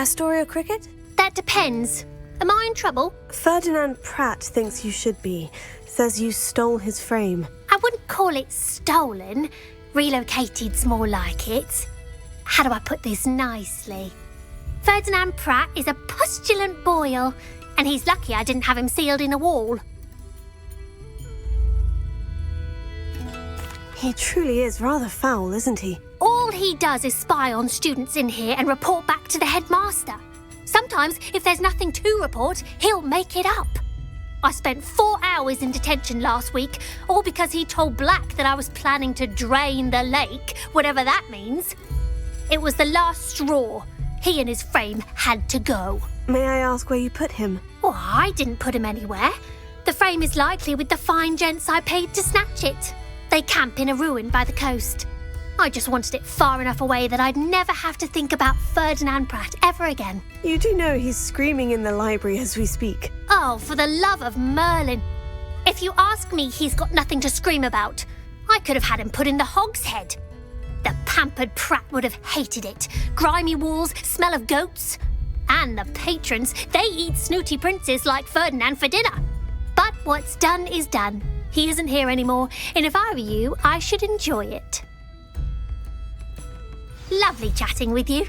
Astoria Cricket? That depends. Am I in trouble? Ferdinand Pratt thinks you should be. Says you stole his frame. I wouldn't call it stolen. Relocated's more like it. How do I put this nicely? Ferdinand Pratt is a pustulant boil, and he's lucky I didn't have him sealed in a wall. He truly is rather foul, isn't he? All he does is spy on students in here and report back to the headmaster. Sometimes, if there's nothing to report, he'll make it up. I spent 4 hours in detention last week, all because he told Black that I was planning to drain the lake, whatever that means. It was the last straw. He and his frame had to go. May I ask where you put him? Oh, I didn't put him anywhere. The frame is likely with the fine gents I paid to snatch it. They camp in a ruin by the coast. I just wanted it far enough away that I'd never have to think about Ferdinand Pratt ever again. You do know he's screaming in the library as we speak. Oh, for the love of Merlin. If you ask me, he's got nothing to scream about. I could have had him put in the hogshead. The pampered Pratt would have hated it. Grimy walls, smell of goats. And the patrons, they eat snooty princes like Ferdinand for dinner. But what's done is done. He isn't here anymore, and if I were you, I should enjoy it. Lovely chatting with you.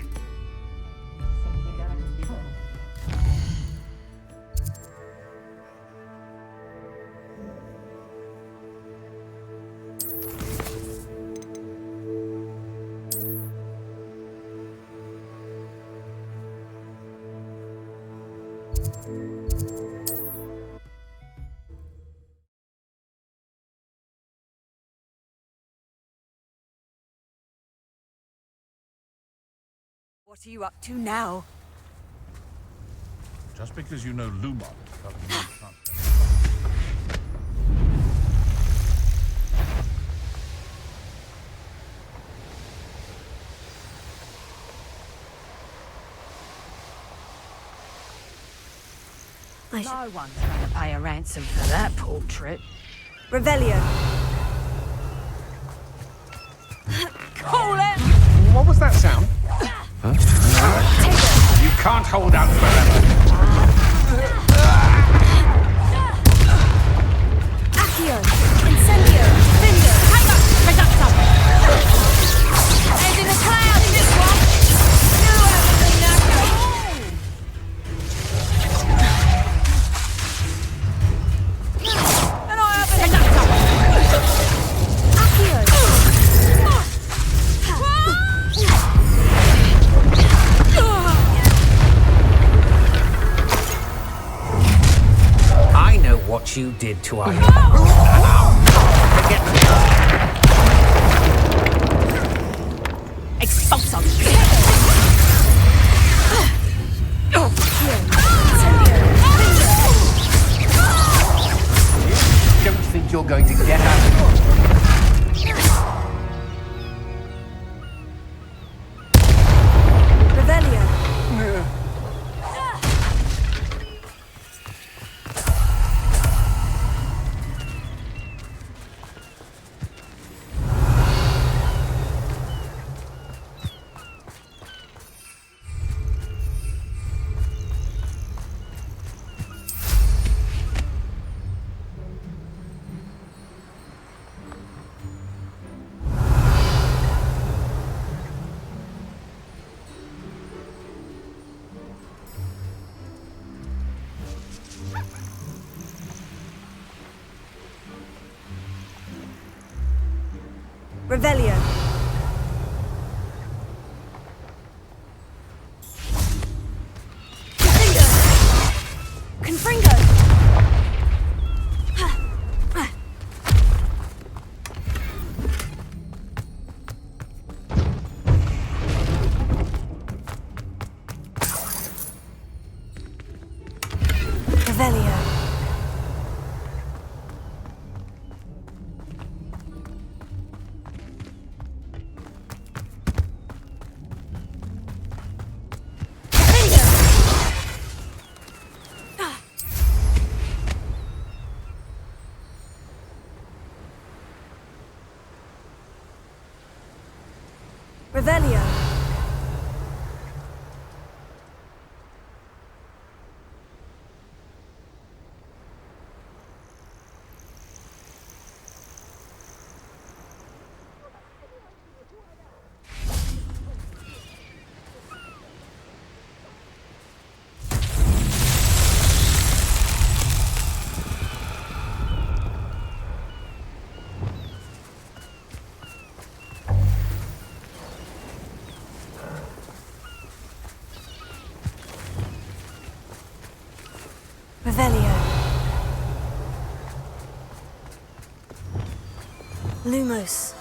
What are you up to now? Just because you know Lumon doesn't mean you can't. No one's going to pay a ransom for that portrait. Revelio. Call it! What was that sound? Huh? You can't hold out forever. Accio. Incendio. Findo. Hang on! Pick up something! Head in the clouds, this one! You haven't been knackered! And I haven't picked up something! Accio. I know what you did to our... Expulso! Don't think you're going to get out of it. Revelio. Revelio. Confringo. Revelio. Revelio. Lumos.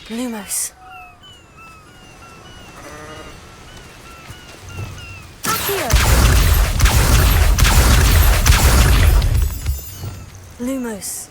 Lumos. Accio. Lumos.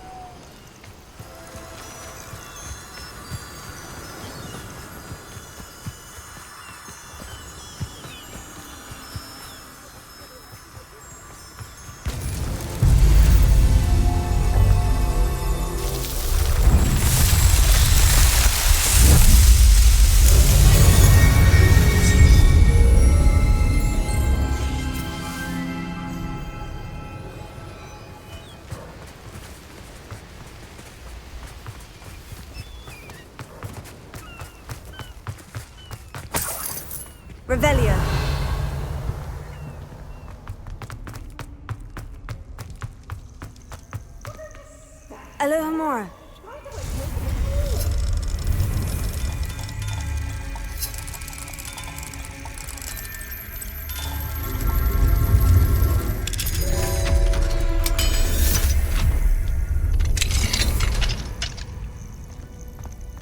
Revelio. Alohomora.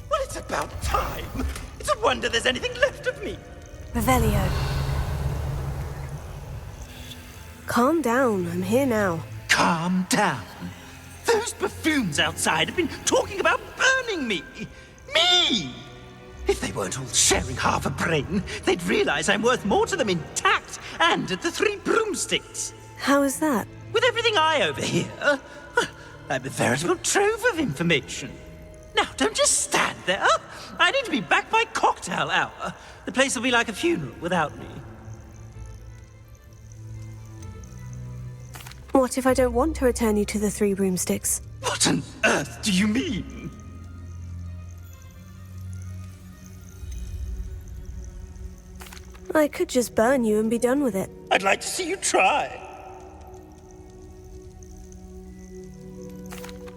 Well, it's about time. It's a wonder there's anything left of me. Revelio. Calm down, I'm here now. Calm down. Those buffoons outside have been talking about burning me. Me! If they weren't all sharing half a brain, they'd realize I'm worth more to them intact and at the 3 broomsticks. How is that? With everything I overhear, I'm a veritable trove of information. Now, don't just stand there. I need to be back by cocktail hour. The place will be like a funeral without me. What if I don't want to return you to the 3 broomsticks? What on earth do you mean? I could just burn you and be done with it. I'd like to see you try.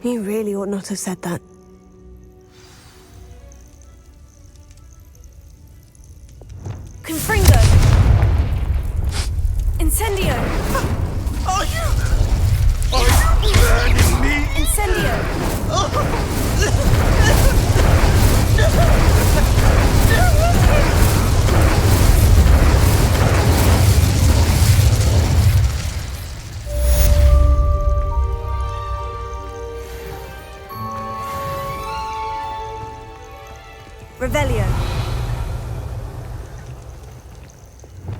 You really ought not have said that. Confringo! Incendio! Are you burning me? Incendio! Revelio.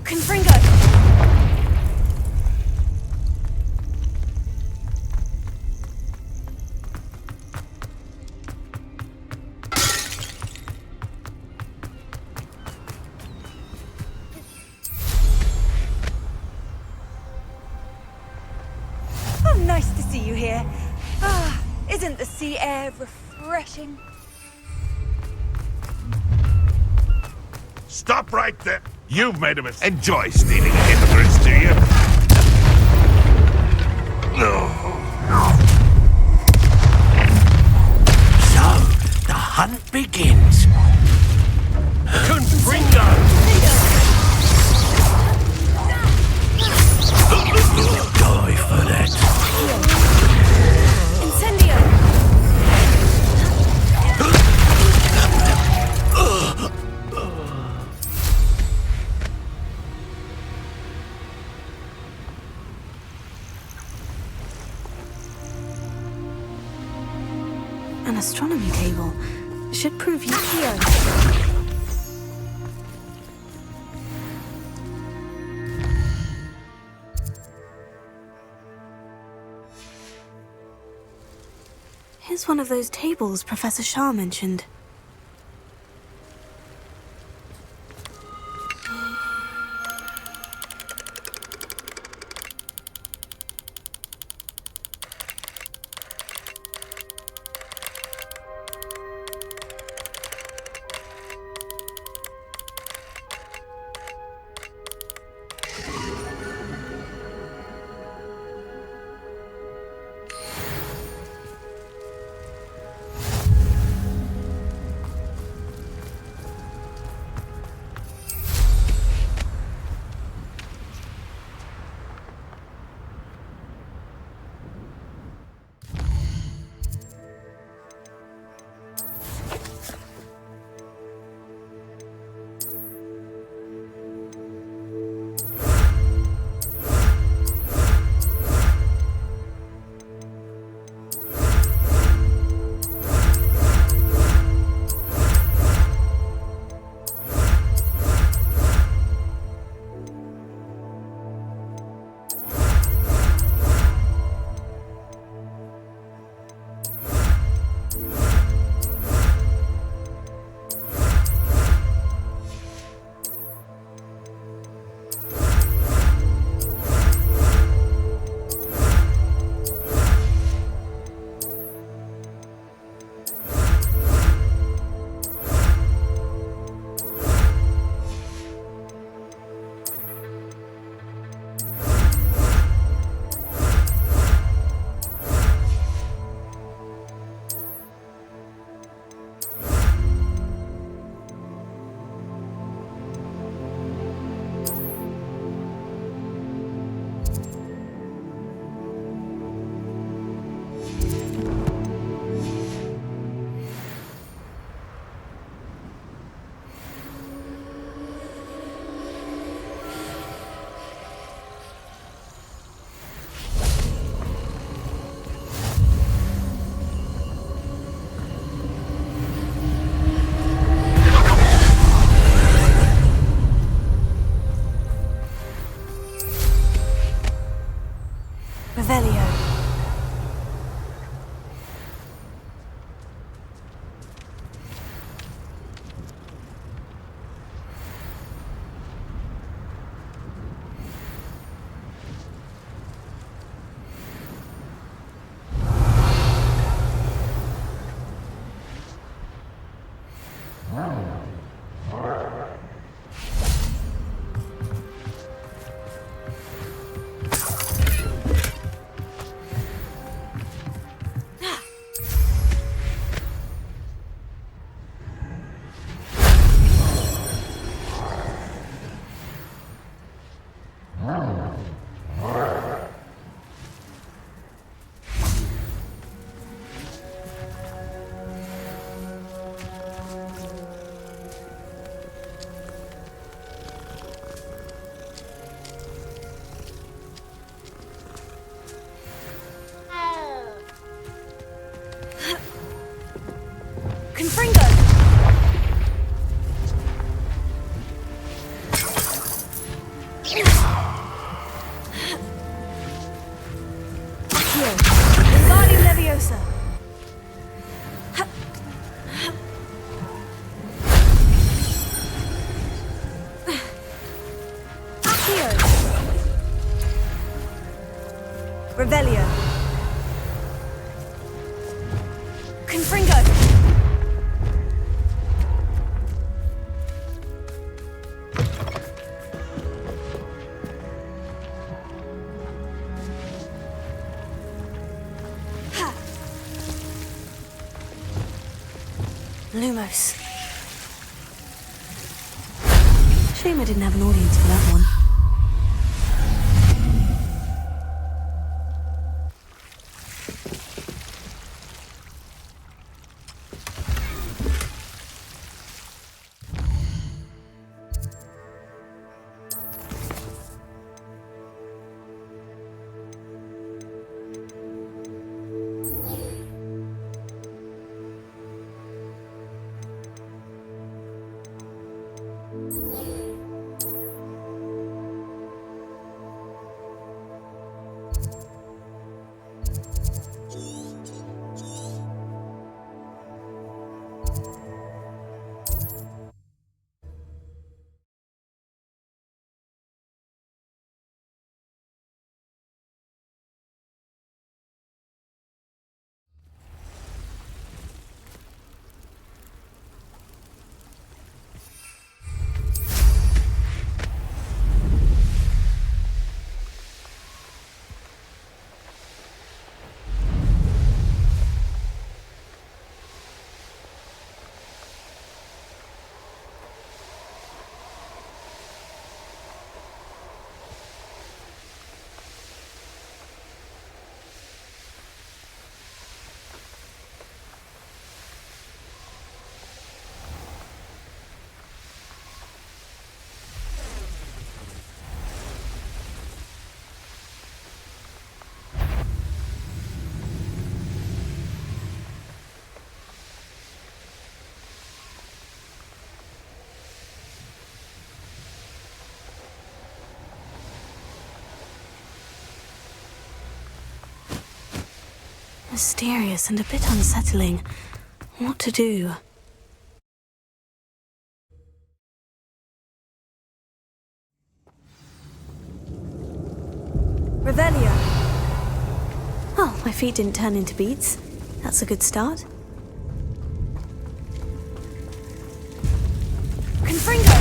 Confringo. Oh, nice to see you here. Ah, isn't the sea air refreshing? Stop right there. You've made a mistake. Enjoy stealing immigrants, do you? So, the hunt begins. Confringo! You'll die for that. Incendio. An astronomy table. Should prove Yukio. is one of those tables Professor Shah mentioned. Revelio. Confringo! Accio! Wingardium Leviosa! Accio! Revelio! Confringo! Lumos. Shame I didn't have an audience for that one. mysterious and a bit unsettling. What to do? Revelio. Oh, my feet didn't turn into beats. That's a good start. Confringo.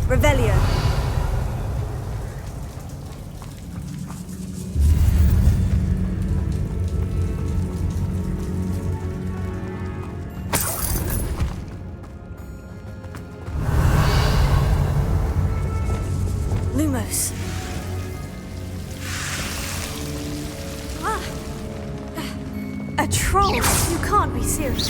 Revelio. Lumos. A troll? You can't be serious.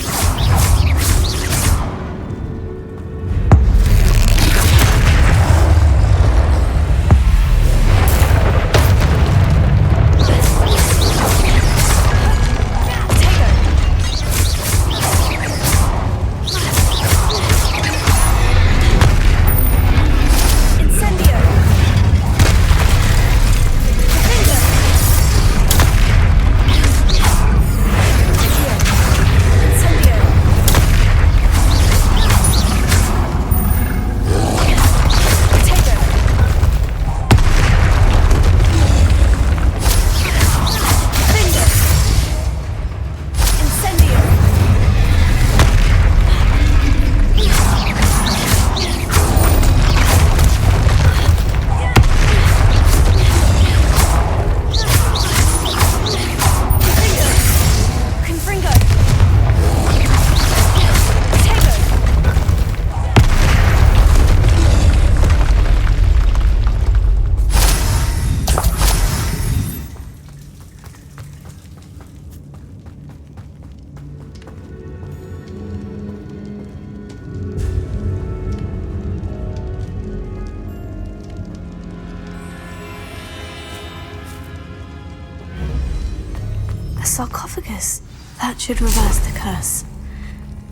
A sarcophagus. That should reverse the curse.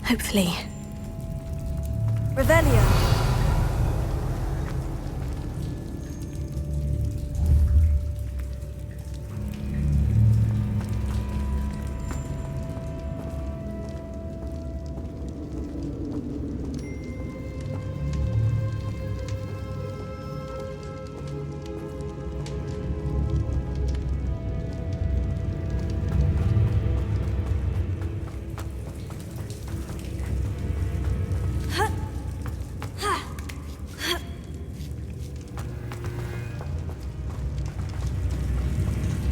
Hopefully. Revelio.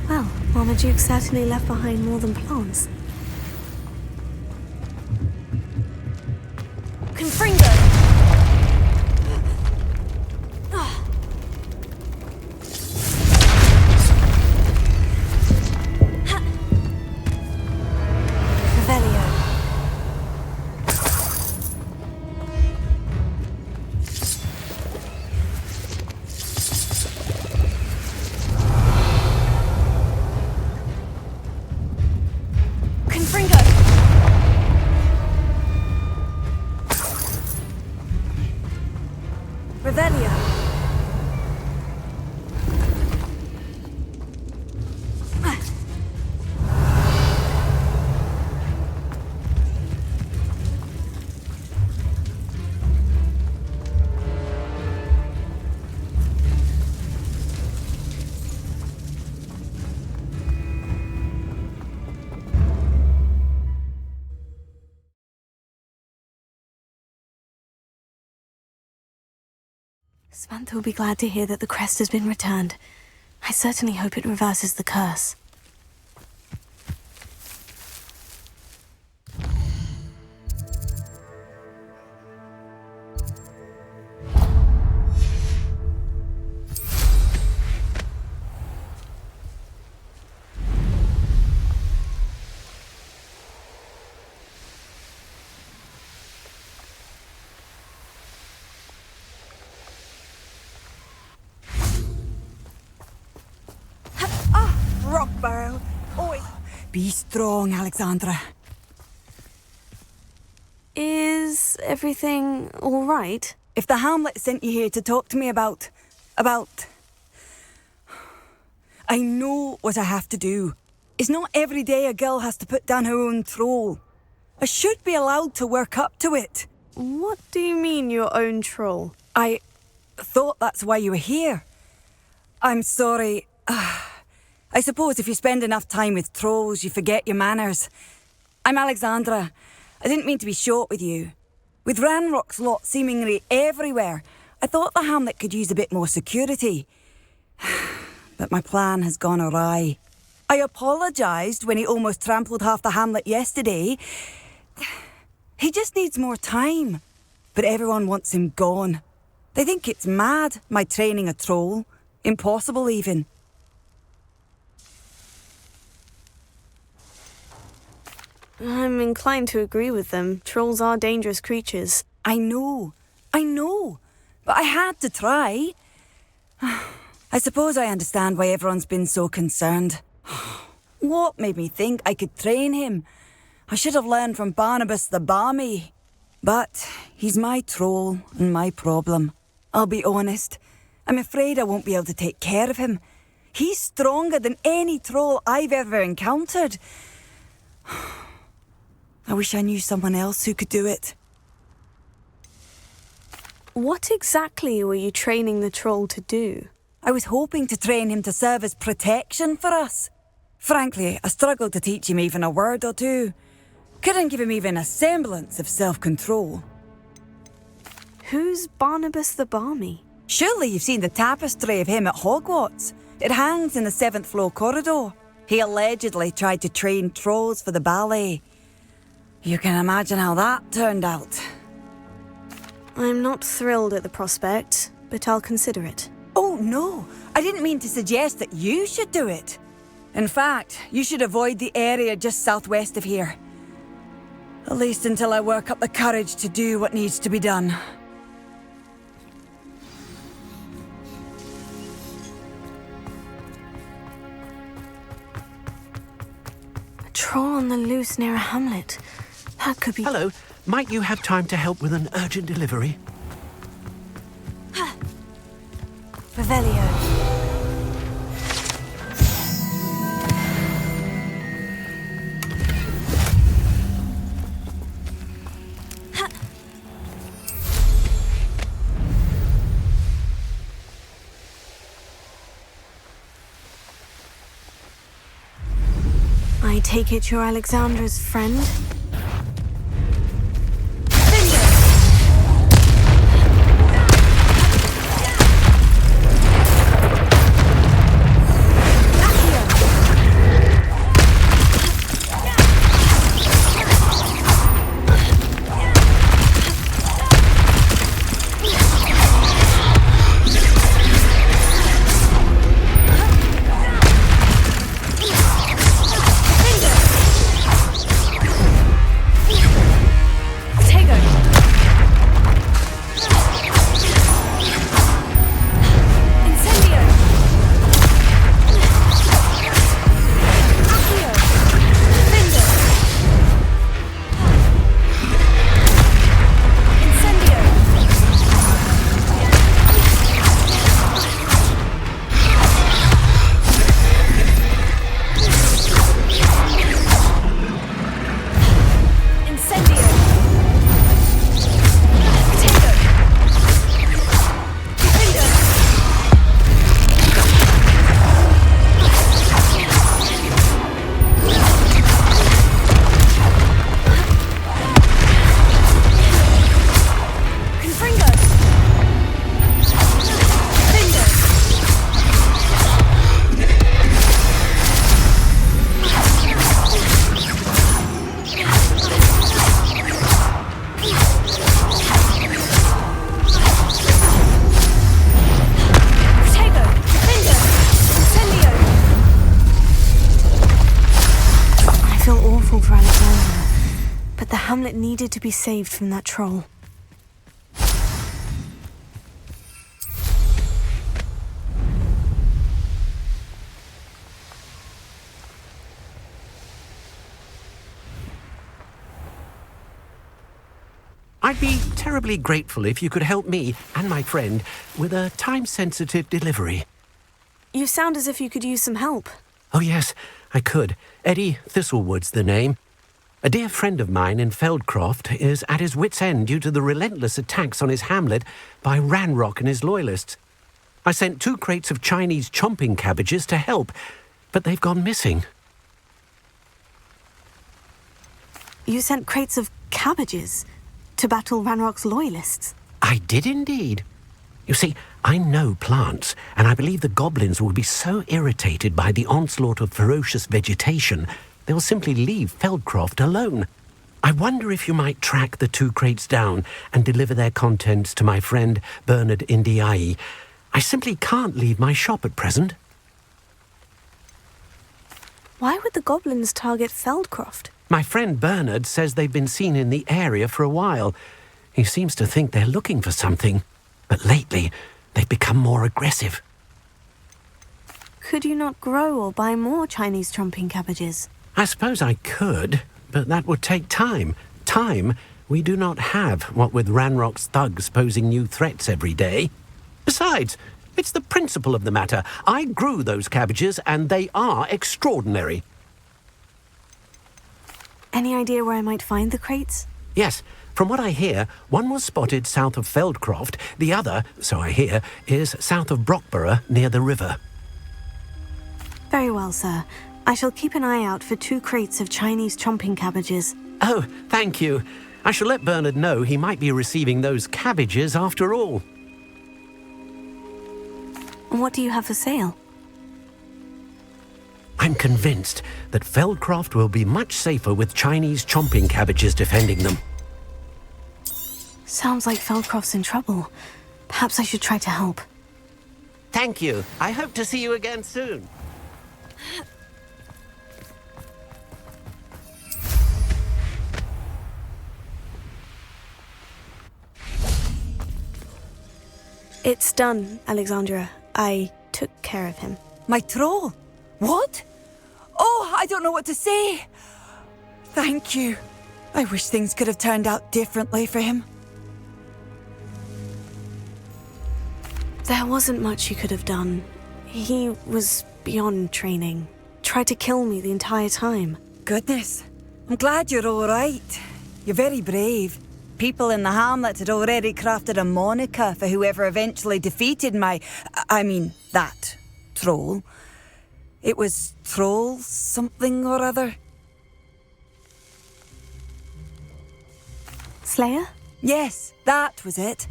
Well, Marmaduke certainly left behind more than plants. Confringo! Revelio. Confringo! Revelio. Samantha will be glad to hear that the crest has been returned. I certainly hope it reverses the curse. Rock barrel. Oi. Be strong, Alexandra. Is everything all right? If the Hamlet sent you here to talk to me about... I know what I have to do. It's not every day a girl has to put down her own troll. I should be allowed to work up to it. What do you mean, your own troll? I thought that's why you were here. I'm sorry. I suppose if you spend enough time with trolls, you forget your manners. I'm Alexandra. I didn't mean to be short with you. With Ranrock's lot seemingly everywhere, I thought the hamlet could use a bit more security. But my plan has gone awry. I apologised when he almost trampled half the hamlet yesterday. He just needs more time. But everyone wants him gone. They think it's mad, my training a troll. Impossible, even. I'm inclined to agree with them. Trolls are dangerous creatures. I know. But I had to try. I suppose I understand why everyone's been so concerned. What made me think I could train him? I should have learned from Barnabas the Barmy. But he's my troll and my problem. I'll be honest. I'm afraid I won't be able to take care of him. He's stronger than any troll I've ever encountered. I wish I knew someone else who could do it. What exactly were you training the troll to do? I was hoping to train him to serve as protection for us. Frankly, I struggled to teach him even a word or two. Couldn't give him even a semblance of self-control. Who's Barnabas the Barmy? Surely you've seen the tapestry of him at Hogwarts. It hangs in the 7th floor corridor. He allegedly tried to train trolls for the ballet. You can imagine how that turned out. I'm not thrilled at the prospect, but I'll consider it. Oh, no. I didn't mean to suggest that you should do it. In fact, you should avoid the area just southwest of here. At least until I work up the courage to do what needs to be done. A troll on the loose near a hamlet. That could be... Hello. Might you have time to help with an urgent delivery? Revelio. I take it you're Alexandra's friend? Hamlet needed to be saved from that troll. I'd be terribly grateful if you could help me and my friend with a time-sensitive delivery. You sound as if you could use some help. Oh, yes, I could. Eddie Thistlewood's the name. A dear friend of mine in Feldcroft is at his wit's end due to the relentless attacks on his hamlet by Ranrock and his loyalists. I sent 2 crates of Chinese chomping cabbages to help, but they've gone missing. You sent crates of cabbages to battle Ranrock's loyalists? I did indeed. You see, I know plants, and I believe the goblins will be so irritated by the onslaught of ferocious vegetation, they'll simply leave Feldcroft alone. I wonder if you might track the 2 crates down and deliver their contents to my friend Bernard Indiai. I simply can't leave my shop at present. Why would the goblins target Feldcroft? My friend Bernard says they've been seen in the area for a while. He seems to think they're looking for something, but lately they've become more aggressive. Could you not grow or buy more Chinese chomping cabbages? I suppose I could, but that would take time. Time we do not have, what with Ranrock's thugs posing new threats every day. Besides, it's the principle of the matter. I grew those cabbages, and they are extraordinary. Any idea where I might find the crates? Yes, from what I hear, one was spotted south of Feldcroft, the other, so I hear, is south of Brockborough near the river. Very well, sir. I shall keep an eye out for 2 crates of Chinese chomping cabbages. Oh, thank you. I shall let Bernard know he might be receiving those cabbages after all. What do you have for sale? I'm convinced that Feldcroft will be much safer with Chinese chomping cabbages defending them. Sounds like Feldcroft's in trouble. Perhaps I should try to help. Thank you. I hope to see you again soon. It's done, Alexandra. I took care of him. My troll? What? Oh, I don't know what to say. Thank you. I wish things could have turned out differently for him. There wasn't much you could have done. He was beyond training. Tried to kill me the entire time. Goodness. I'm glad you're all right. You're very brave. People in the hamlet had already crafted a moniker for whoever eventually defeated that troll. It was Troll something or other. Slayer? Yes, that was it.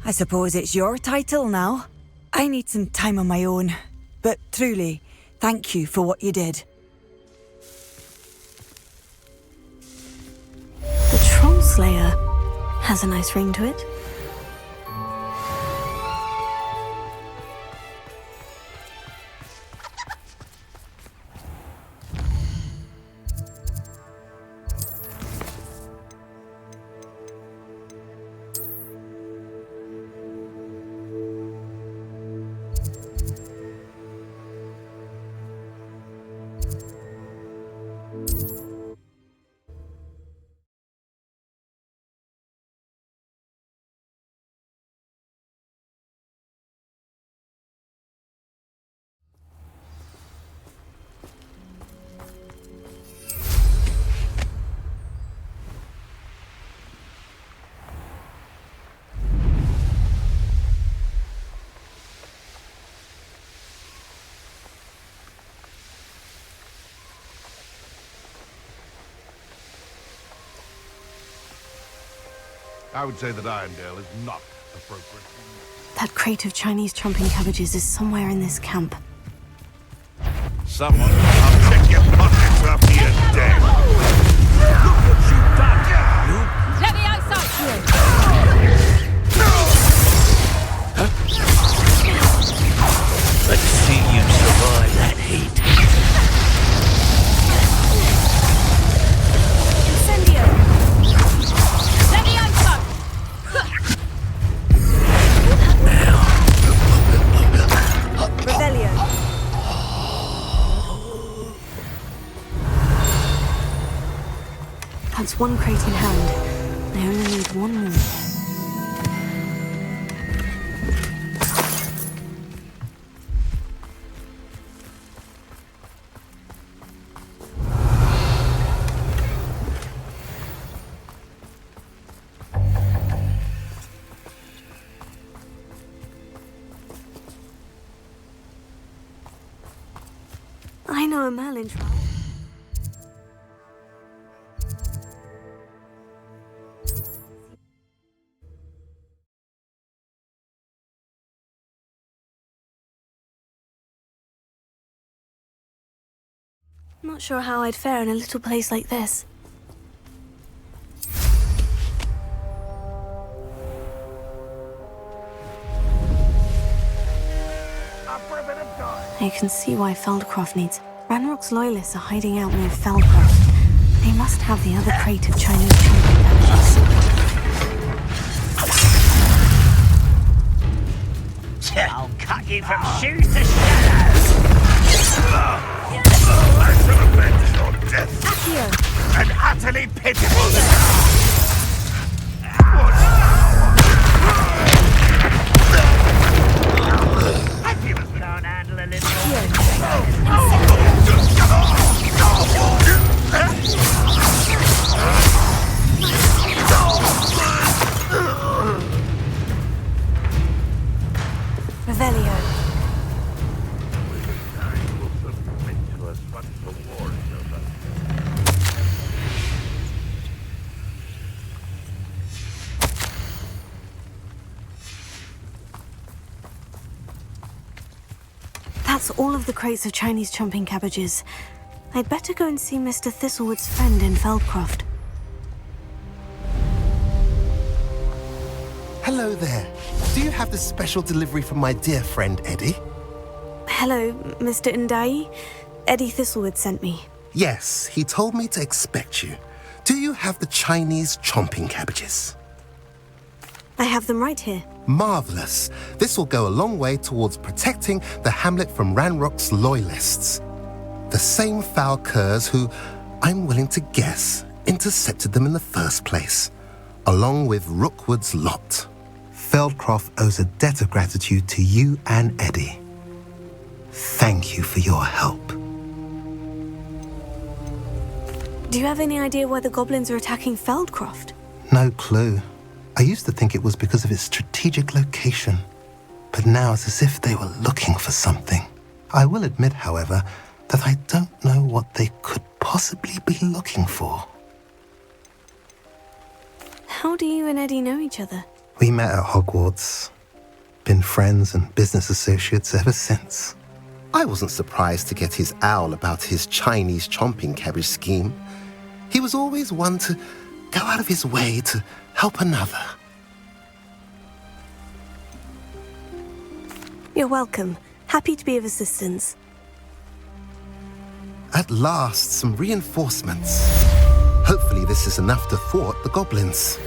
I suppose it's your title now. I need some time on my own. But truly, thank you for what you did. The Troll Slayer has a nice ring to it. I would say that Irondale is not appropriate. That crate of Chinese chomping cabbages is somewhere in this camp. Someone, I'll check your pockets after you're dead. Look what you've done, you! Levioso! Let's see you survive that heat. Incendio! Levioso! Rebellion. That's one crate in hand. I only need one more. know a Merlin trial. Not sure how I'd fare in a little place like this. I can see why Feldcroft needs. Ranrock's loyalists are hiding out near Feldcroft. They must have the other crate of Chinese chomping cabbages. I'll cut you from shoes to shadows! I shall avenge your death. Accio! An utterly pitiful Have you can't handle a little... Revelio. That's all of the crates of Chinese chomping cabbages. I'd better go and see Mr. Thistlewood's friend in Feldcroft. Hello there. Do you have the special delivery from my dear friend Eddie? Hello, Mr. Ndai. Eddie Thistlewood sent me. Yes, he told me to expect you. Do you have the Chinese chomping cabbages? I have them right here. Marvelous. This will go a long way towards protecting the hamlet from Ranrock's loyalists. The same foul curs who, I'm willing to guess, intercepted them in the first place, along with Rookwood's lot. Feldcroft owes a debt of gratitude to you and Eddie. Thank you for your help. Do you have any idea why the goblins are attacking Feldcroft? No clue. I used to think it was because of its strategic location, but now it's as if they were looking for something. I will admit, however, that I don't know what they could possibly be looking for. How do you and Eddie know each other? We met at Hogwarts. Been friends and business associates ever since. I wasn't surprised to get his owl about his Chinese chomping cabbage scheme. He was always one to go out of his way to help another. You're welcome. Happy to be of assistance. At last, some reinforcements. Hopefully this is enough to thwart the goblins.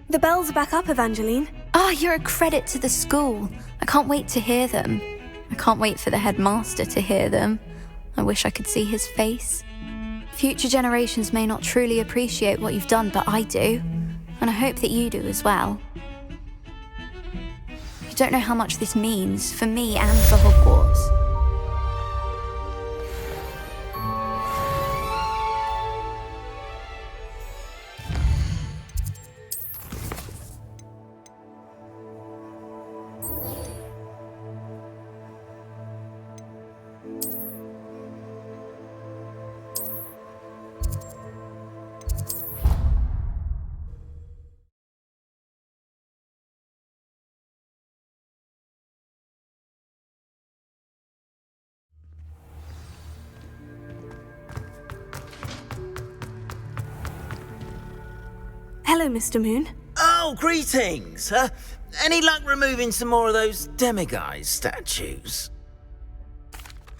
The bells are back up, Evangeline. Ah, you're a credit to the school. I can't wait to hear them. I can't wait for the headmaster to hear them. I wish I could see his face. Future generations may not truly appreciate what you've done, but I do. And I hope that you do as well. You don't know how much this means for me and for Hogwarts. Hello, Mr. Moon. Oh, greetings! Any luck removing some more of those demiguise statues?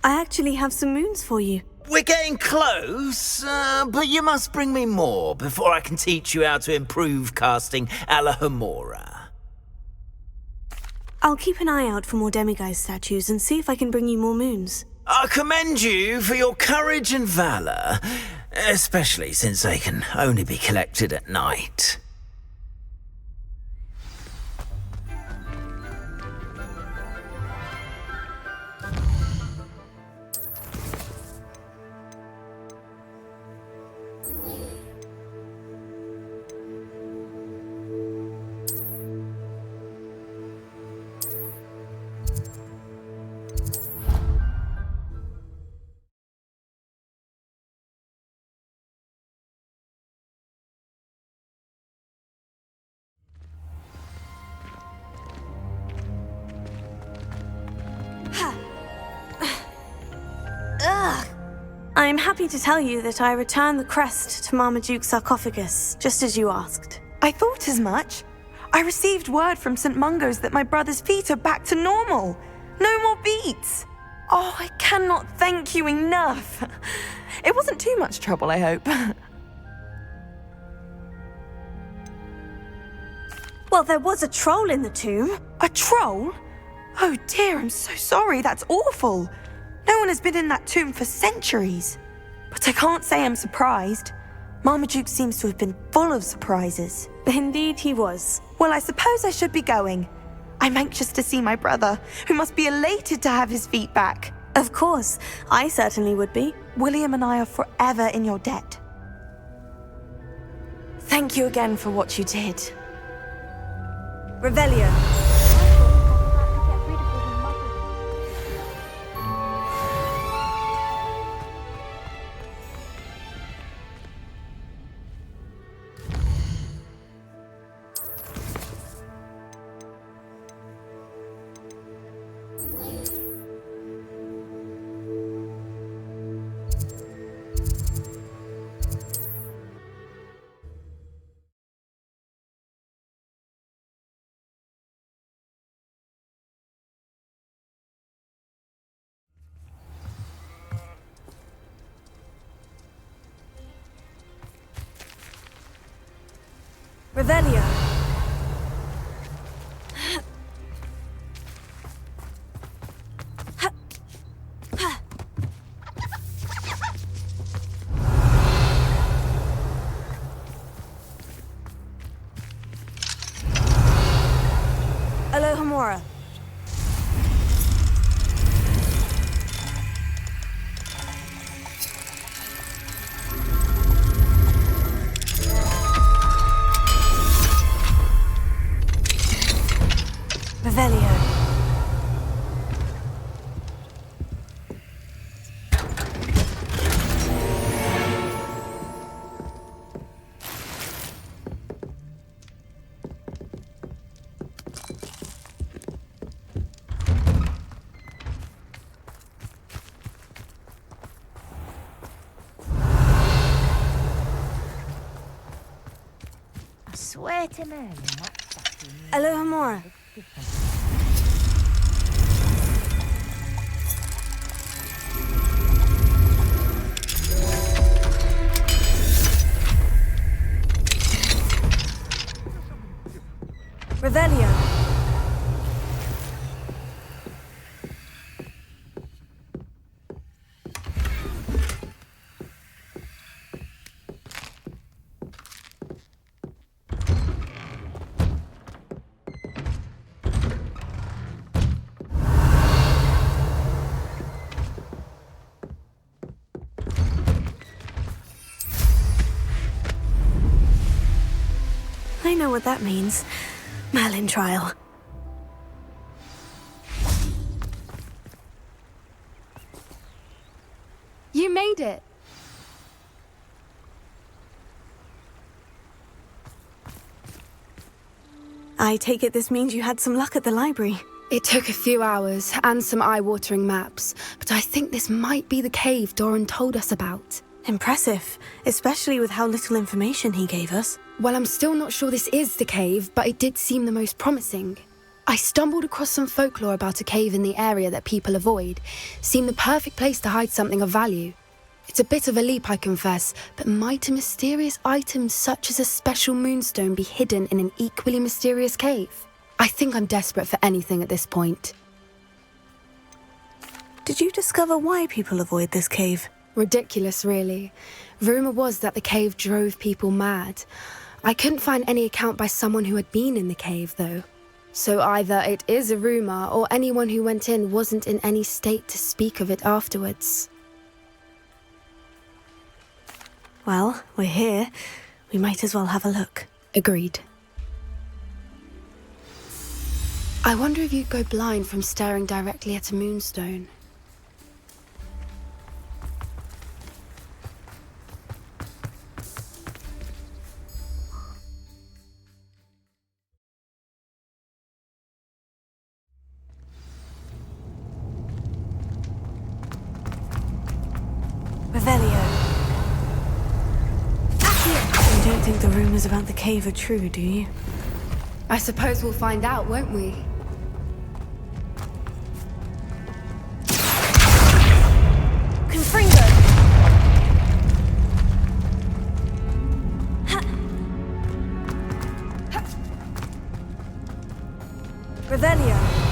I actually have some moons for you. We're getting close, but you must bring me more before I can teach you how to improve casting a la Homura. I'll keep an eye out for more demiguise statues and see if I can bring you more moons. I commend you for your courage and valor, especially since they can only be collected at night. I'm happy to tell you that I returned the crest to Marmaduke's sarcophagus, just as you asked. I thought as much. I received word from St. Mungo's that my brother's feet are back to normal. No more beats. Oh, I cannot thank you enough. It wasn't too much trouble, I hope. Well, there was a troll in the tomb. A troll? Oh dear, I'm so sorry. That's awful. No one has been in that tomb for centuries. But I can't say I'm surprised. Marmaduke seems to have been full of surprises. Indeed he was. Well, I suppose I should be going. I'm anxious to see my brother, who must be elated to have his feet back. Of course, I certainly would be. William and I are forever in your debt. Thank you again for what you did. Revelio. Revelio. Alohomora. Revelio. I swear to Merlin, that's fucking... Alohomora. Revelio. I know what that means. Merlin trial. You made it. I take it this means you had some luck at the library. It took a few hours and some eye-watering maps, but I think this might be the cave Doran told us about. Impressive, especially with how little information he gave us. Well, I'm still not sure this is the cave, but it did seem the most promising. I stumbled across some folklore about a cave in the area that people avoid. Seemed the perfect place to hide something of value. It's a bit of a leap, I confess, but might a mysterious item such as a special moonstone be hidden in an equally mysterious cave? I think I'm desperate for anything at this point. Did you discover why people avoid this cave? Ridiculous, really. Rumour was that the cave drove people mad. I couldn't find any account by someone who had been in the cave, though. So either it is a rumour, or anyone who went in wasn't in any state to speak of it afterwards. Well, we're here. We might as well have a look. Agreed. I wonder if you'd go blind from staring directly at a moonstone. Revelio. You don't think the rumors about the cave are true, do you? I suppose we'll find out, won't we? Confringo! Revelio.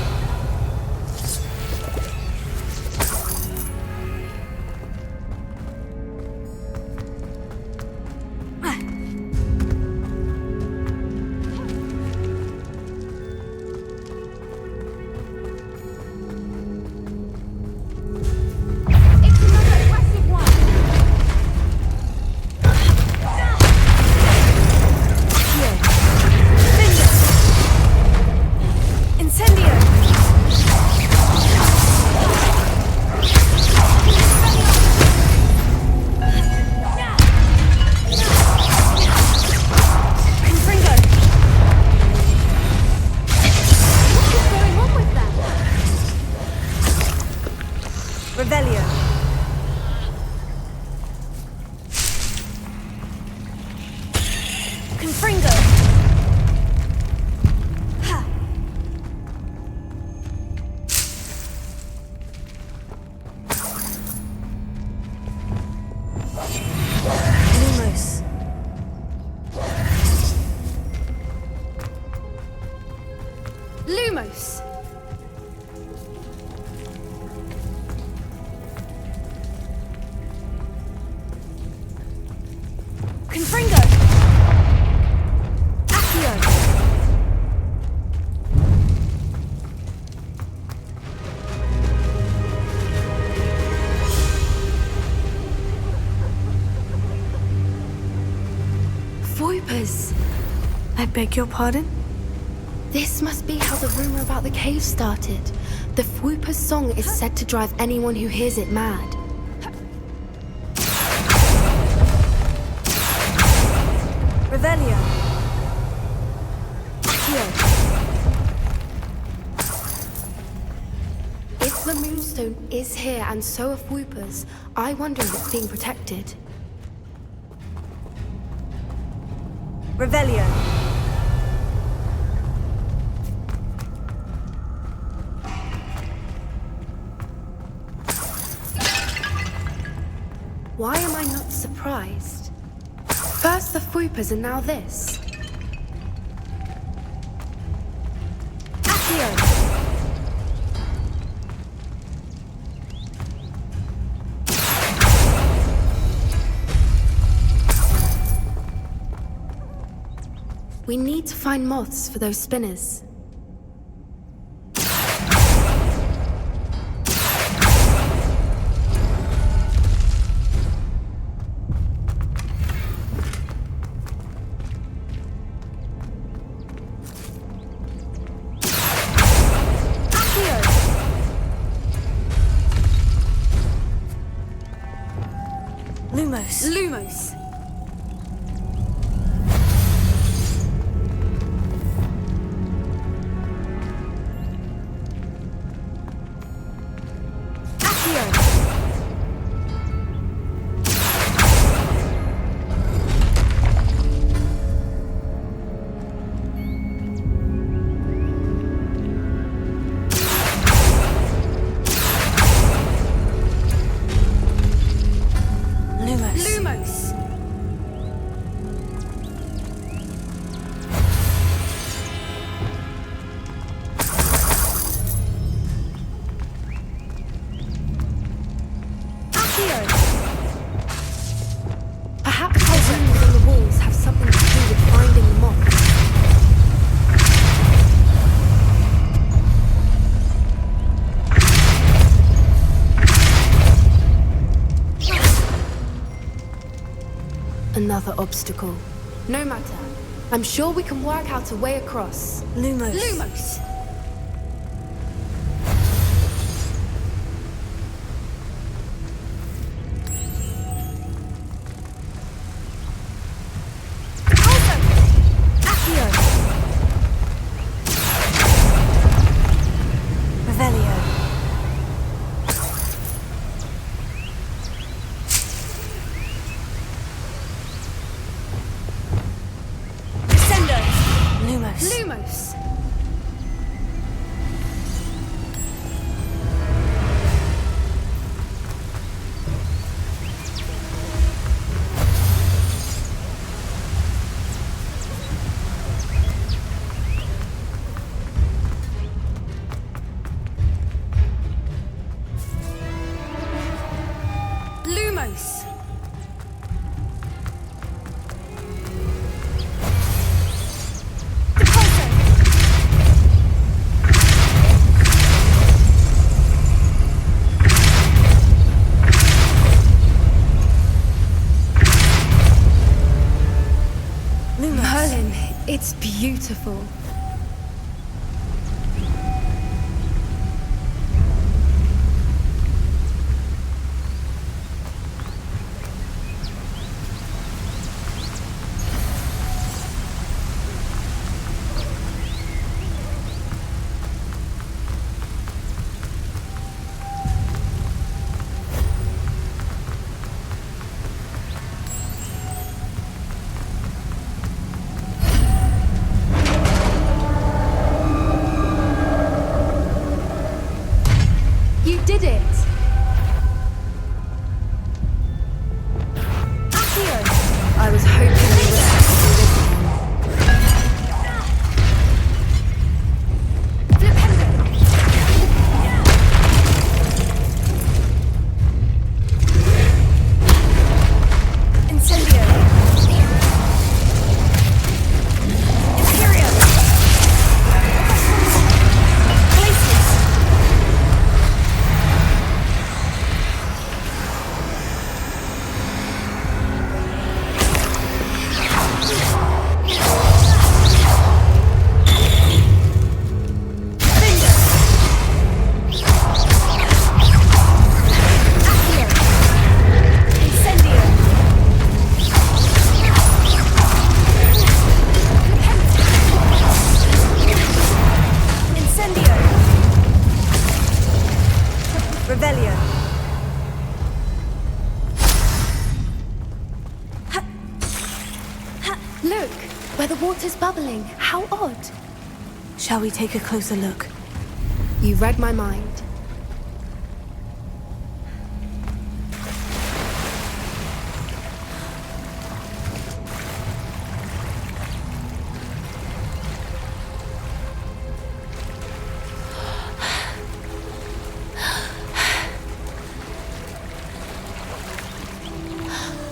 Lumos! Confringo! Accio! Voipers! I beg your pardon? This must be how the rumor about the cave started. The Fwooper's song is said to drive anyone who hears it mad. Revelio. If the Moonstone is here and so are Fwoopers, I wonder if it's being protected. Revelio. Why am I not surprised? First the Fwoopers and now this. Accio. We need to find moths for those spinners. Lumos. Lumos! Another obstacle. No matter. I'm sure we can work out a way across. Lumos. Lumos! Lumos! Lumos! Merlin, it's beautiful. You did it! Accio! I was hoping we would have to do this Look, where the water's bubbling. How odd. Shall we take a closer look? You read my mind.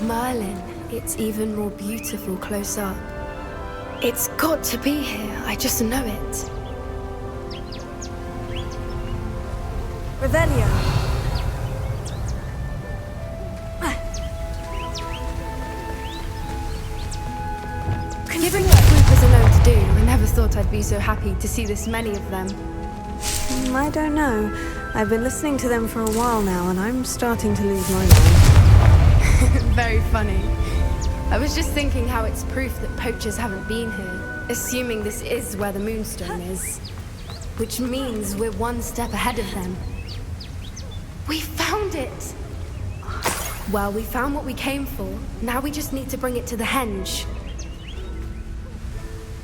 Merlin, it's even more beautiful close up. It's got to be here, I just know it. Revelio. Given what Groupers are known to do, I never thought I'd be so happy to see this many of them. I don't know. I've been listening to them for a while now, and I'm starting to lose my mind. Very funny. I was just thinking how it's proof that poachers haven't been here, assuming this is where the Moonstone is. Which means we're one step ahead of them. We found it! Well, we found what we came for. Now we just need to bring it to the henge.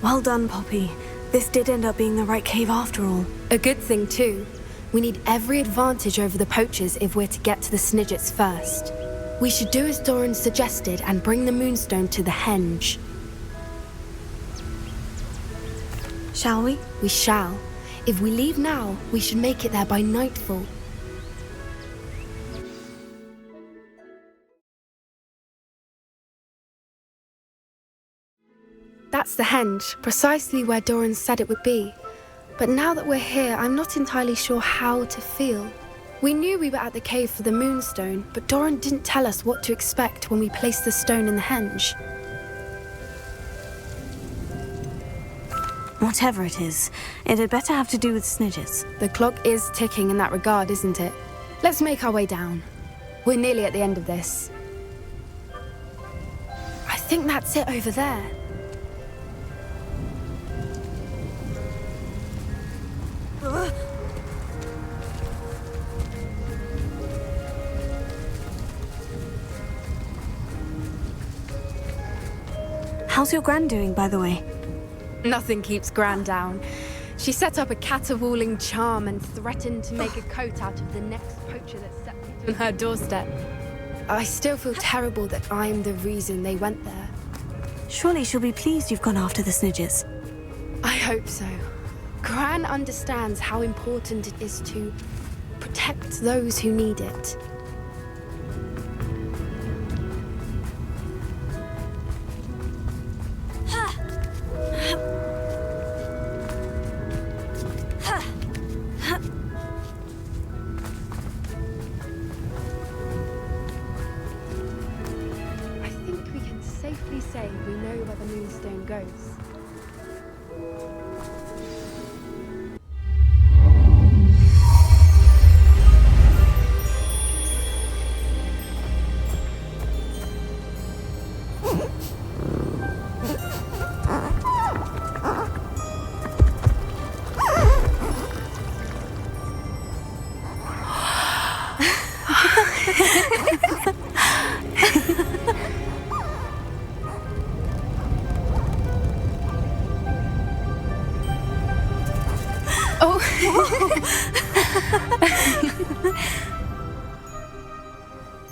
Well done, Poppy. This did end up being the right cave after all. A good thing, too. We need every advantage over the poachers if we're to get to the Snidgets first. We should do as Doran suggested and bring the Moonstone to the henge. Shall we? We shall. If we leave now, we should make it there by nightfall. That's the henge, precisely where Doran said it would be. But now that we're here, I'm not entirely sure how to feel. We knew we were at the cave for the Moonstone, but Doran didn't tell us what to expect when we placed the stone in the henge. Whatever it is, it had better have to do with Snidges. The clock is ticking in that regard, isn't it? Let's make our way down. We're nearly at the end of this. I think that's it over there. How's your gran doing, by the way? Nothing keeps Gran down. She set up a caterwauling charm and threatened to make a coat out of the next poacher that set foot on her doorstep. I still feel terrible that I'm the reason they went there. Surely she'll be pleased you've gone after the Snidges. I hope so. Gran understands how important it is to protect those who need it. I think we can safely say we know where the Moonstone goes.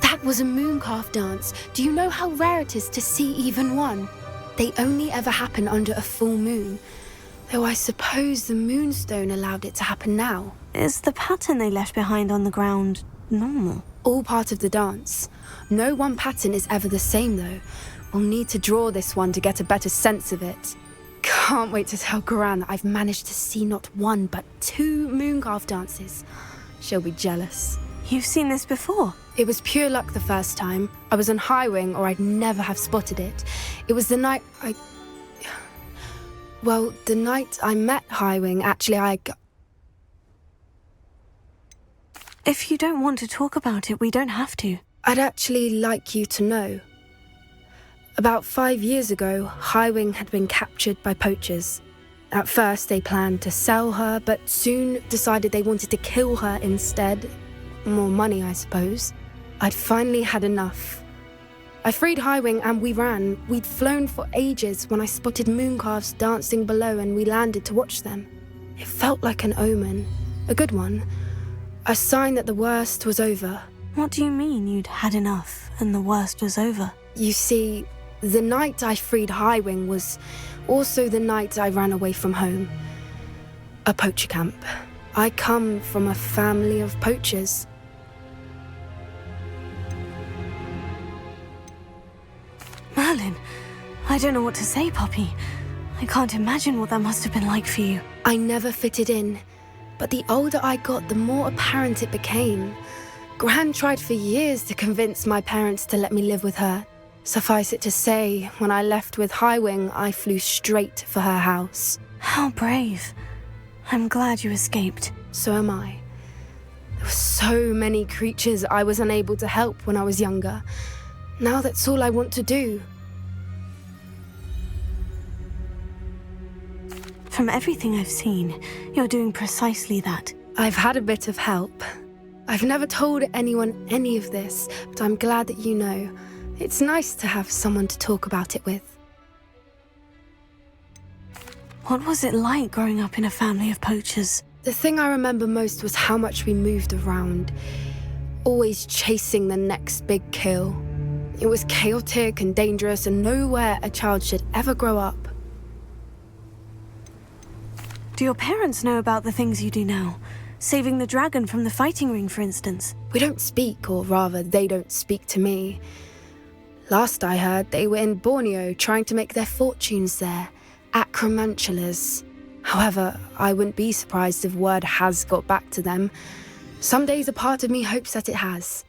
That was a mooncalf dance. Do you know how rare it is to see even one? They only ever happen under a full moon. Though I suppose the Moonstone allowed it to happen now. Is the pattern they left behind on the ground normal? All part of the dance. No one pattern is ever the same, though. We'll need to draw this one to get a better sense of it. Can't wait to tell Gran that I've managed to see not one, but 2 mooncalf dances. She'll be jealous. You've seen this before? It was pure luck the first time. I was on Highwing, or I'd never have spotted it. It was the night the night I met Highwing, actually, If you don't want to talk about it, we don't have to. I'd actually like you to know. About 5 years ago, Highwing had been captured by poachers. At first, they planned to sell her, but soon decided they wanted to kill her instead. More money, I suppose. I'd finally had enough. I freed Highwing and we ran. We'd flown for ages when I spotted mooncalves dancing below and we landed to watch them. It felt like an omen. A good one. A sign that the worst was over. What do you mean you'd had enough and the worst was over? You see, the night I freed Highwing was also the night I ran away from home. A poacher camp. I come from a family of poachers. Merlin, I don't know what to say, Poppy. I can't imagine what that must have been like for you. I never fitted in, but the older I got, the more apparent it became. Gran tried for years to convince my parents to let me live with her. Suffice it to say, when I left with Highwing, I flew straight for her house. How brave. I'm glad you escaped. So am I. There were so many creatures I was unable to help when I was younger. Now that's all I want to do. From everything I've seen, you're doing precisely that. I've had a bit of help. I've never told anyone any of this, but I'm glad that you know. It's nice to have someone to talk about it with. What was it like growing up in a family of poachers? The thing I remember most was how much we moved around, always chasing the next big kill. It was chaotic and dangerous and nowhere a child should ever grow up. Do your parents know about the things you do now? Saving the dragon from the fighting ring, for instance? We don't speak, or rather, they don't speak to me. Last I heard, they were in Borneo trying to make their fortunes there, acromantulas. However, I wouldn't be surprised if word has got back to them. Some days a part of me hopes that it has.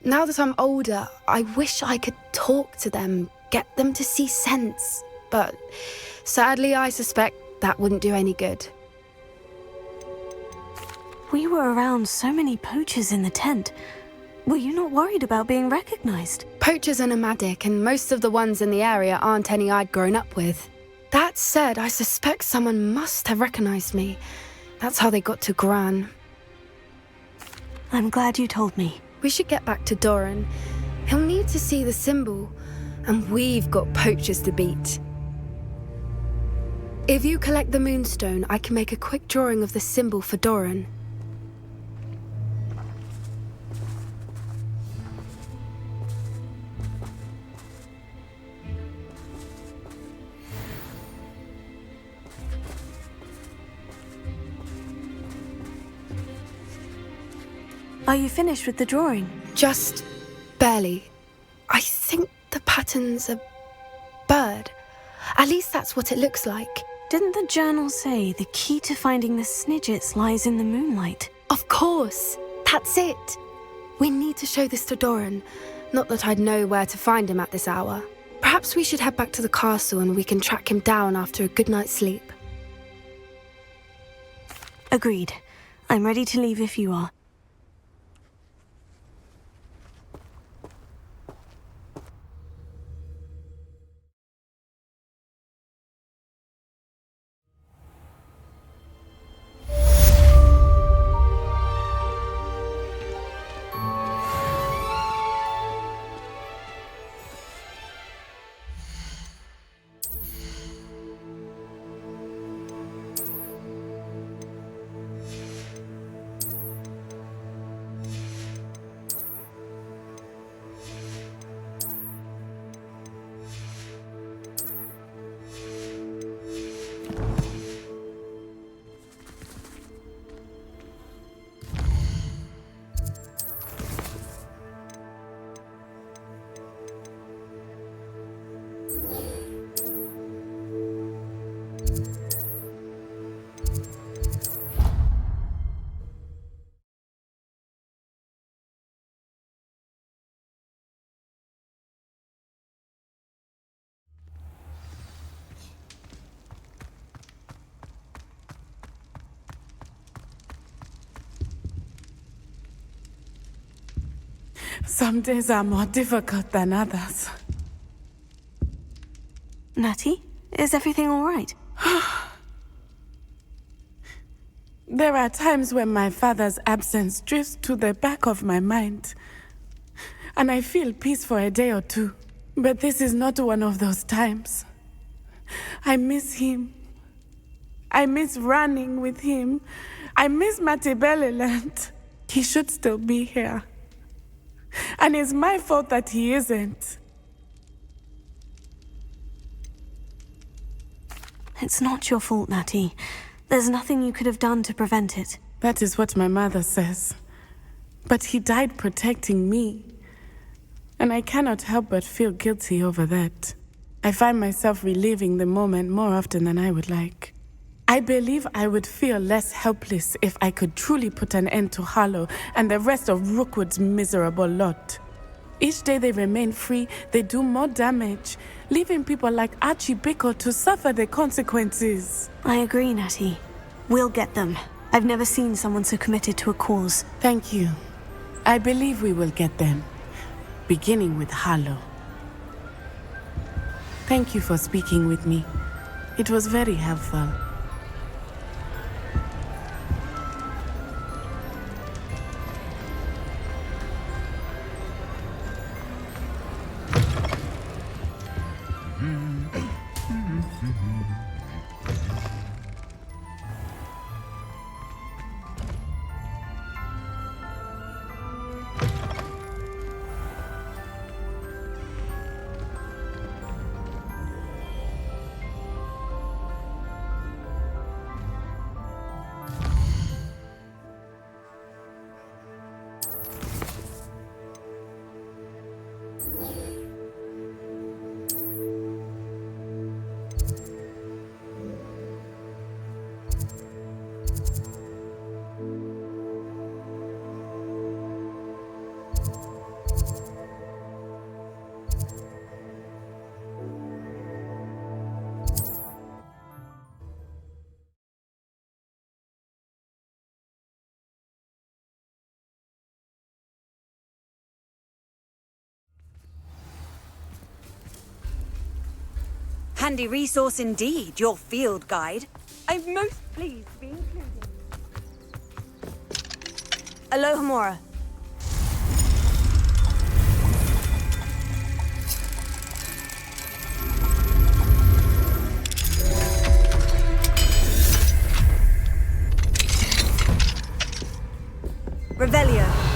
Now that I'm older, I wish I could talk to them, get them to see sense. But sadly, I suspect that wouldn't do any good. We were around so many poachers in the tent. Were you not worried about being recognized? Poachers are nomadic, and most of the ones in the area aren't any I'd grown up with. That said, I suspect someone must have recognized me. That's how they got to Gran. I'm glad you told me. We should get back to Doran. He'll need to see the symbol, and we've got poachers to beat. If you collect the Moonstone, I can make a quick drawing of the symbol for Doran. Are you finished with the drawing? Just barely. I think the pattern's a bird. At least that's what it looks like. Didn't the journal say the key to finding the Snidgets lies in the moonlight? Of course. That's it. We need to show this to Doran. Not that I'd know where to find him at this hour. Perhaps we should head back to the castle and we can track him down after a good night's sleep. Agreed. I'm ready to leave if you are. Some days are more difficult than others. Natty, is everything all right? There are times when my father's absence drifts to the back of my mind, and I feel peace for a day or two. But this is not one of those times. I miss him. I miss running with him. I miss Matebeleland. He should still be here. And it's my fault that he isn't. It's not your fault, Natty. There's nothing you could have done to prevent it. That is what my mother says. But he died protecting me. And I cannot help but feel guilty over that. I find myself reliving the moment more often than I would like. I believe I would feel less helpless if I could truly put an end to Harlow and the rest of Rookwood's miserable lot. Each day they remain free, they do more damage, leaving people like Archie Bickle to suffer the consequences. I agree, Natty. We'll get them. I've never seen someone so committed to a cause. Thank you. I believe we will get them, beginning with Harlow. Thank you for speaking with me. It was very helpful. handy resource indeed, your field guide. I'm most pleased to be included. Alohomora. Revelio.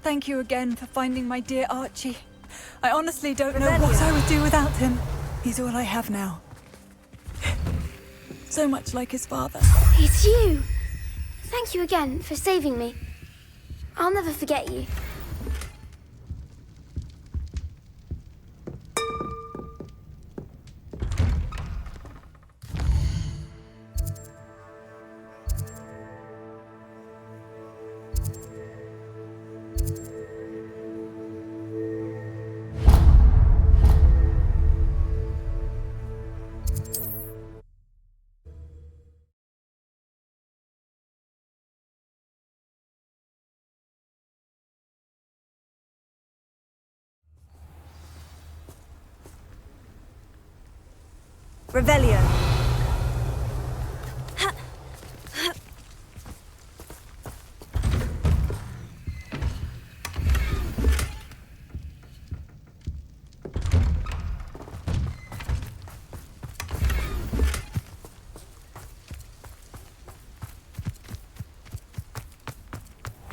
Thank you again for finding my dear Archie. I honestly don't know what I would do without him. He's all I have now. So much like his father. It's you! Thank you again for saving me. I'll never forget you. Revelio.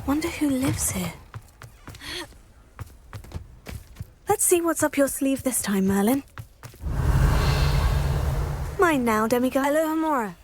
Wonder who lives here. Let's see what's up your sleeve this time, Merlin. Mine now, demigod. Alohomora.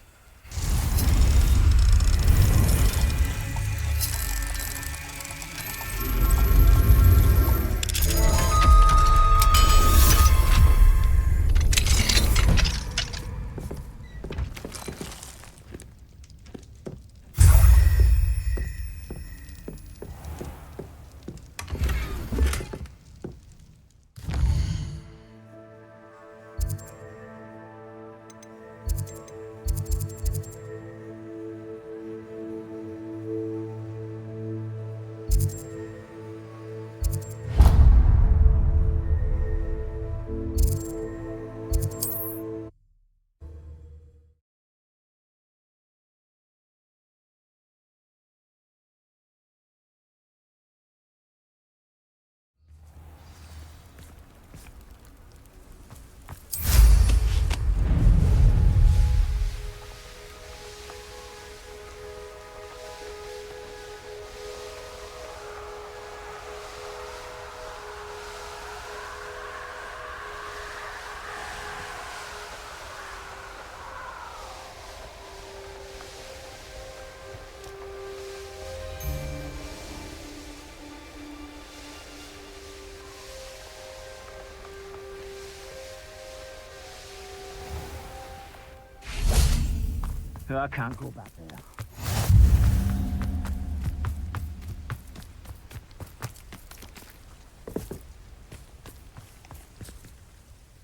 I can't go back there.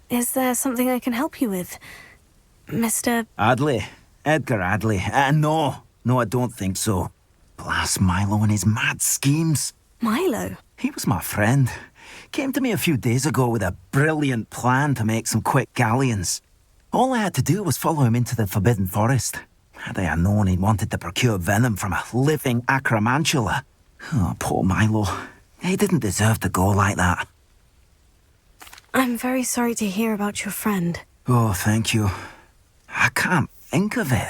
Is there something I can help you with, Mr. Adley. Edgar Adley. No, I don't think so. Blast Milo and his mad schemes. Milo? He was my friend. Came to me a few days ago with a brilliant plan to make some quick galleons. All I had to do was follow him into the Forbidden Forest. Had I known he wanted to procure venom from a living acromantula. Oh, poor Milo. He didn't deserve to go like that. I'm very sorry to hear about your friend. Oh, thank you. I can't think of it.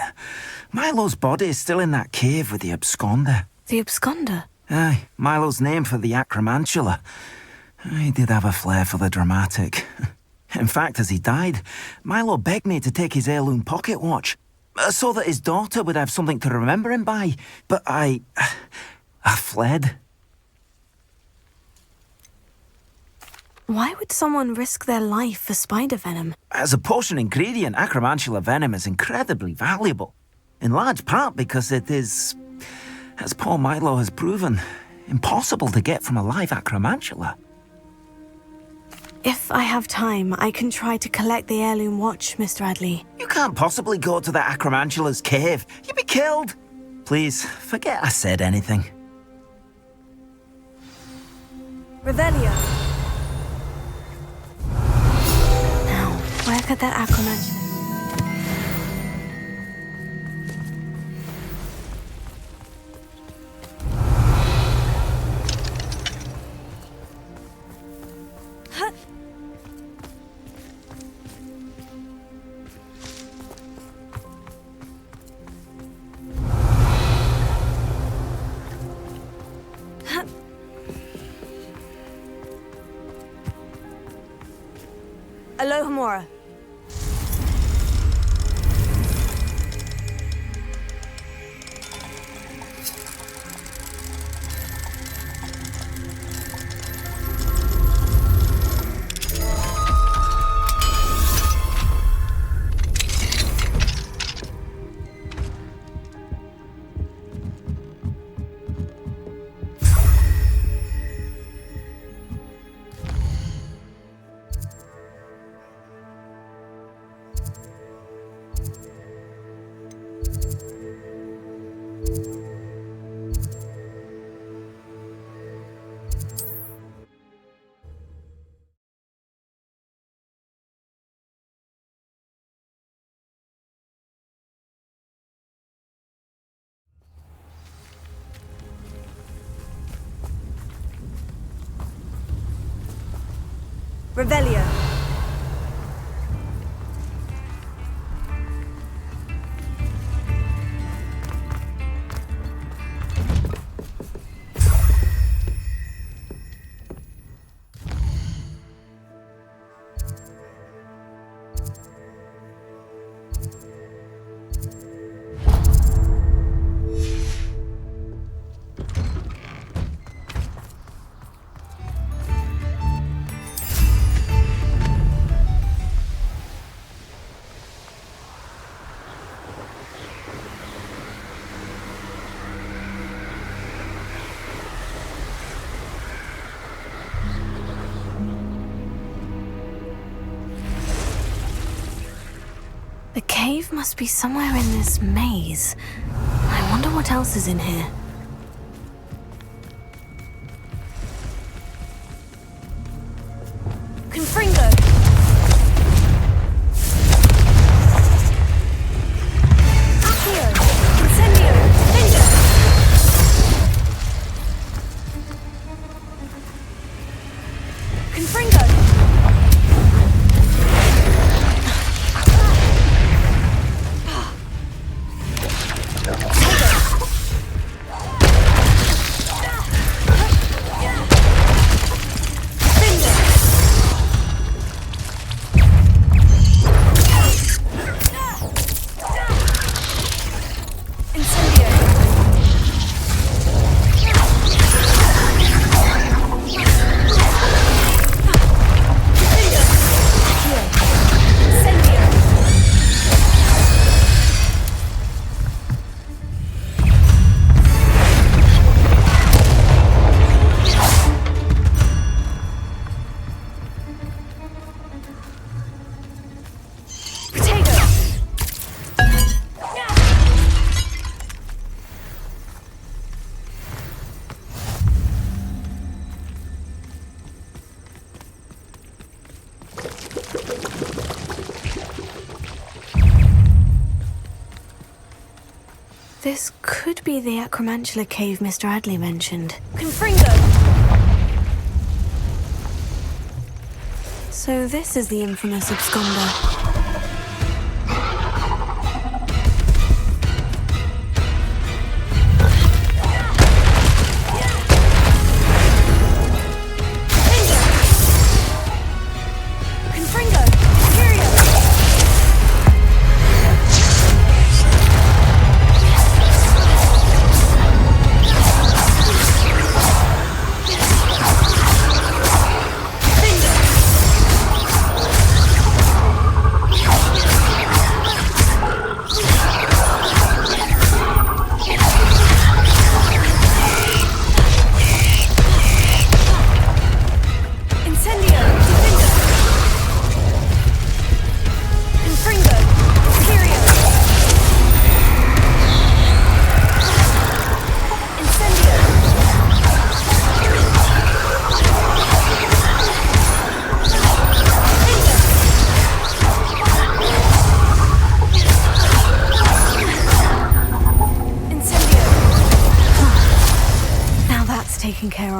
Milo's body is still in that cave with the absconder. The absconder? Aye, Milo's name for the acromantula. He did have a flair for the dramatic. In fact, as he died, Milo begged me to take his heirloom pocket watch, so that his daughter would have something to remember him by. But I I fled. Why would someone risk their life for spider venom? As a potion ingredient, acromantula venom is incredibly valuable. In large part because it is, as Paul Milo has proven, impossible to get from a live acromantula. If I have time, I can try to collect the heirloom watch, Mr. Adley. You can't possibly go to the acromantula's cave. You'd be killed. Please, forget I said anything. Revelio. Now, where could that acromantula... Alohomora. Revelio. The cave must be somewhere in this maze. I wonder what else is in here. Confringo! Accio! Incendio! Ninja! Confringo! This could be the Acromantula cave Mr. Adley mentioned. Confringo! So this is the infamous absconder.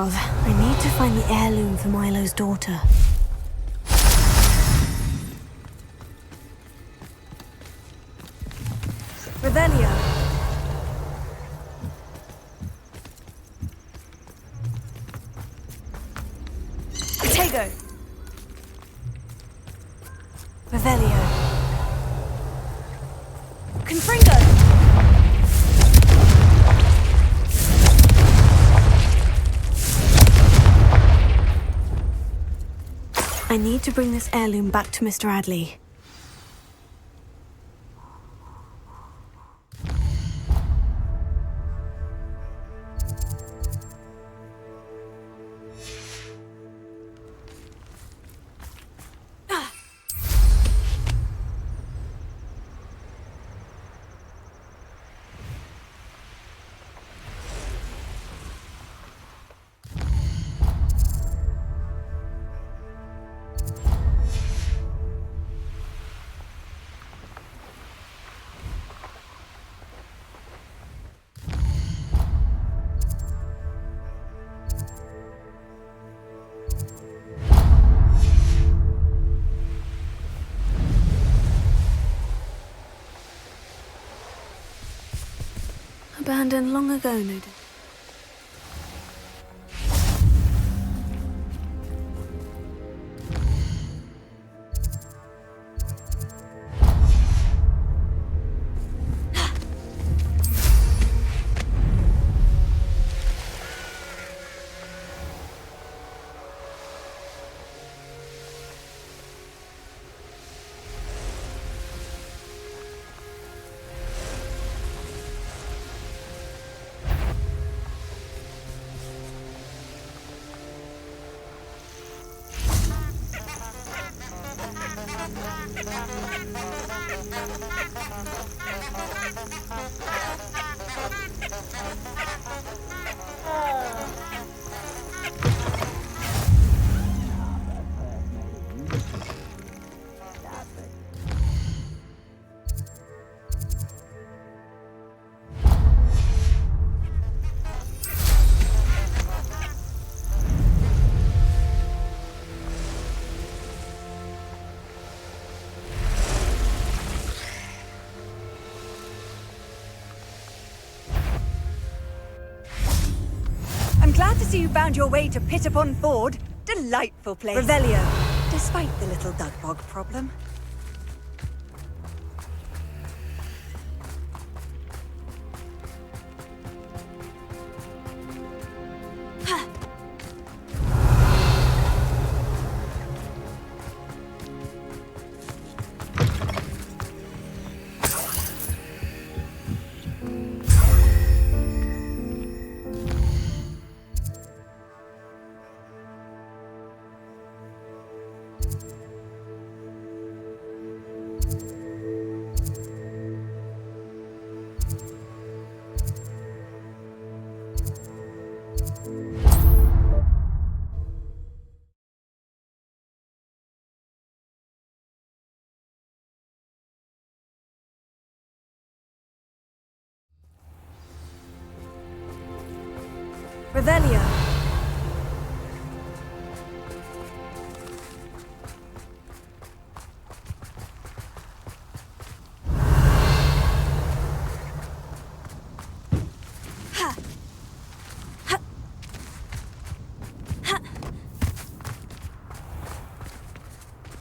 Markov. I need to find the heirloom for Milo's daughter. Revelio. Tego. Revelio. Confringo. I need to bring this heirloom back to Mr. Adley. Abandoned long ago, no doubt. Glad to see you found your way to Pit upon Ford. Delightful place. Revelio. Despite the little dug bog problem. Revelio.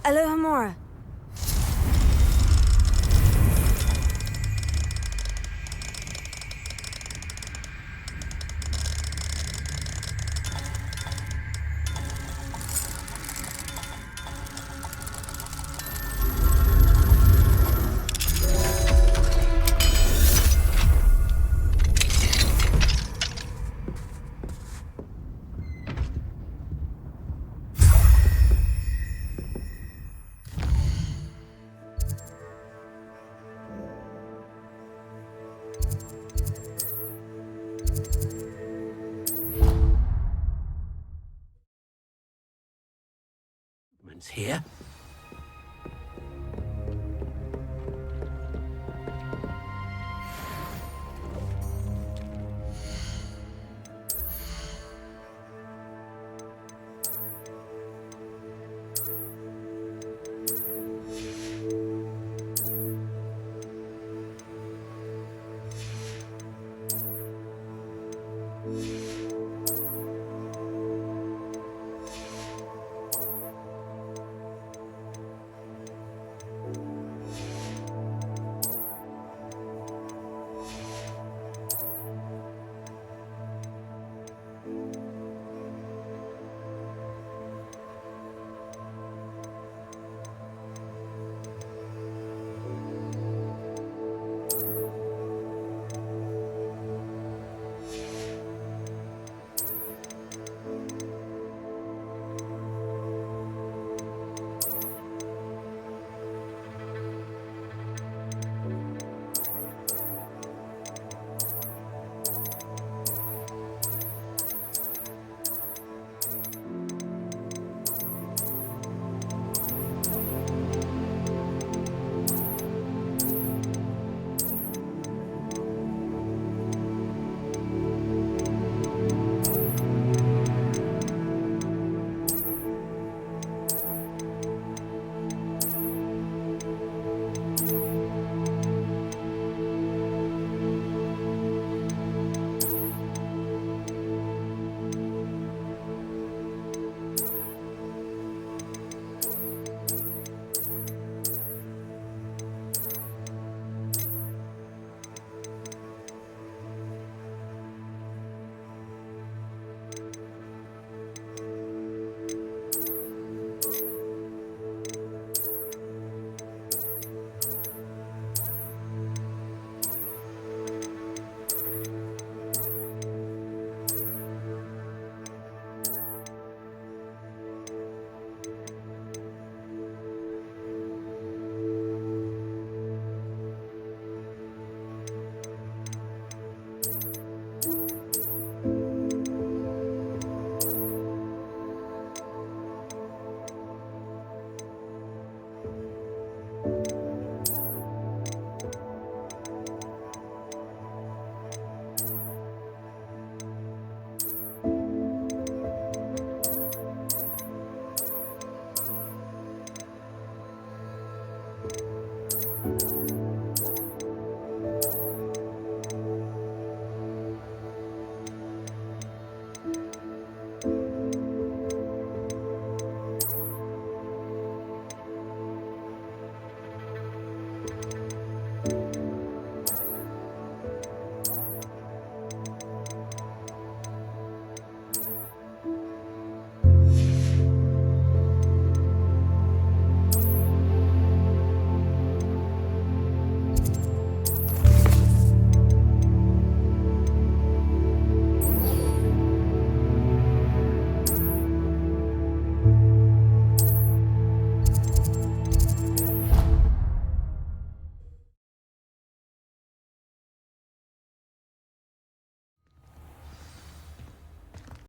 Alohomora. Here.